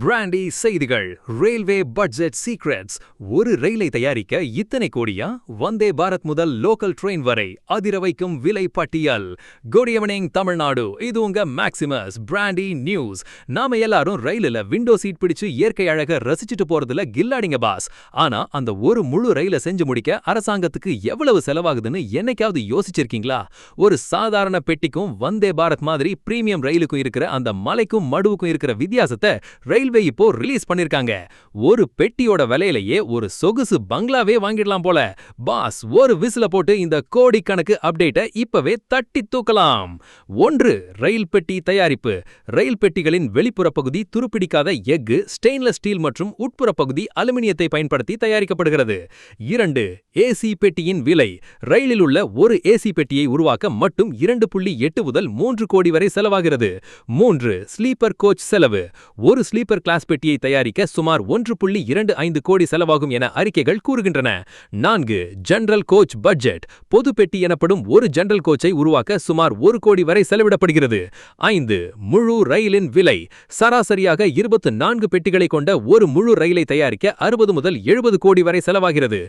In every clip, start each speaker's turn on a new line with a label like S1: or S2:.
S1: Brandy செய்திகள். Railway budget secrets. ஒரு ரயிலை தயாரிக்க இத்தனை கோடியா? வந்தே பாரத் முதல் லோக்கல் ட்ரெயின் வரை அதிர வைக்கும் விலை பட்டியல். Good evening Tamil Nadu. இது உங்க மேக்சிமஸ் பிராண்டி நியூஸ். நாம எல்லாரும் ரயிலில் விண்டோ சீட் பிடிச்சு இயற்கை அழக ரசிச்சுட்டு போறதுல கில்லாடிங்க பாஸ். ஆனா அந்த ஒரு முழு ரயிலை செஞ்சு முடிக்க அரசாங்கத்துக்கு எவ்வளவு செலவாகுதுன்னு என்னைக்காவது யோசிச்சிருக்கீங்களா? ஒரு சாதாரண பெட்டிக்கும் வந்தே பாரத் மாதிரி பிரீமியம் ரயிலுக்கும் இருக்கிற அந்த மலைக்கும் மடுவுக்கும் இருக்கிற வித்தியாசத்தை ரயில்வே இப்போ ரிலீஸ் பண்ணிருக்காங்க. ஒரு பெட்டியோட விலையிலேயே ஒரு சொகுசு பங்களாவே வாங்கிடலாம் போல. பாஸ், ஒரு விசில போட்டு இந்த கோடிக்கணக்கு அப்டேட்டை இப்பவே தட்டி தூக்கலாம். 1. ரயில் பெட்டி தயாரிப்பு. ரயில் பெட்டிகளின் வெளிப்புற பகுதி துருப்பிடிக்காத எஃகு, ஸ்டெயின்லெஸ் ஸ்டீல் மற்றும் உட்புற பகுதி அலுமினியத்தை பயன்படுத்தி தயாரிக்கப்படுகிறது. 2. ஏசி பெட்டியின் விலை. ரயிலில் உள்ள ஒரு ஏசி பெட்டியை உருவாக்க மட்டும் 2.8 முதல் 3 கோடி வரை செலவாகிறது. 3. ஸ்லீப்பர் கோச் செலவு. ஒரு ஸ்லீப்பர் கிளாஸ் பெட்டியை தயாரிக்க சுமார் 1.25 கோடி செலவாகும் என அறிக்கைகள் கூறுகின்றன. 4. General coach budget. பொது பெட்டி எனப்படும் ஒரு ஜெனரல் கோச்சை உருவாக்க சுமார் 1 கோடி வரை செலவிடப்படுகிறது. 5. முழு ரயிலின் விலை. சராசரியாக 24 பெட்டிகளை கொண்ட ஒரு முழு ரயிலை தயாரிக்க 60 முதல் 70 கோடி வரை செலவாகிறது.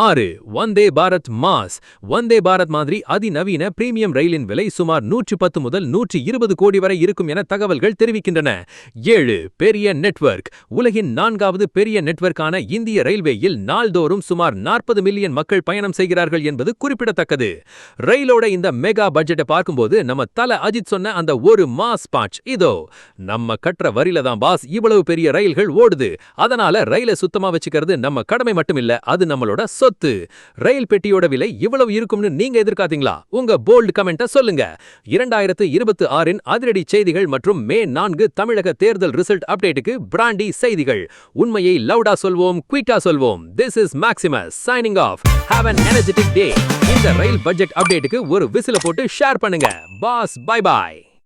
S1: 6. வந்தே பாரத் மாஸ். வந்தே பாரத் மாதிரி அதிநவீன பிரீமியம் ரயிலின் விலை சுமார் 110 முதல் 120 கோடி வரை இருக்கும் என தகவல்கள் தெரிவிக்கின்றன. 7. பெரிய நெட்வொர்க். உலகின் 4வது பெரிய நெட்வொர்க்கான இந்திய ரயில்வேயில் நாள்தோறும் சுமார் 40 மில்லியன் மக்கள் பயணம் செய்கிறார்கள் என்பது குறிப்பிடத்தக்கது. ரயிலோட இந்த மெகா பட்ஜெட்டை பார்க்கும்போது நம்ம தல அஜித் சொன்ன அந்த ஒரு மாஸ் பாஞ்ச் இதோ. நம்ம கட்டுற வரியில தான் பாஸ் இவ்வளவு பெரிய ரயில்கள் ஓடுது. அதனால ரயிலை சுத்தமா வச்சுக்கிறது நம்ம கடமை மட்டும் இல்ல, அது நம்மளோட சொத்து. ரயில் பெட்டியோட விலை இவ்வளவு இருக்கும்னு நீங்க எதிர்பார்த்தீங்களா? உங்க போல்ட் கமெண்ட்டை சொல்லுங்க. 2026 அதிரடி செய்திகள் மற்றும் மே 4 தமிழக தேர்தல் ரிசல்ட் அப்டேட்டுக்கு பிராண்டி செய்திகள். உண்மையை லவுடா சொல்வோம், குயிட்டா சொல்வோம். This is Maximus signing off. Have an energetic day. இந்த ரயில் பட்ஜெட் அப்டேட்டுக்கு ஒரு விசில போட்டு ஷேர் பண்ணுங்க. Boss, bye by.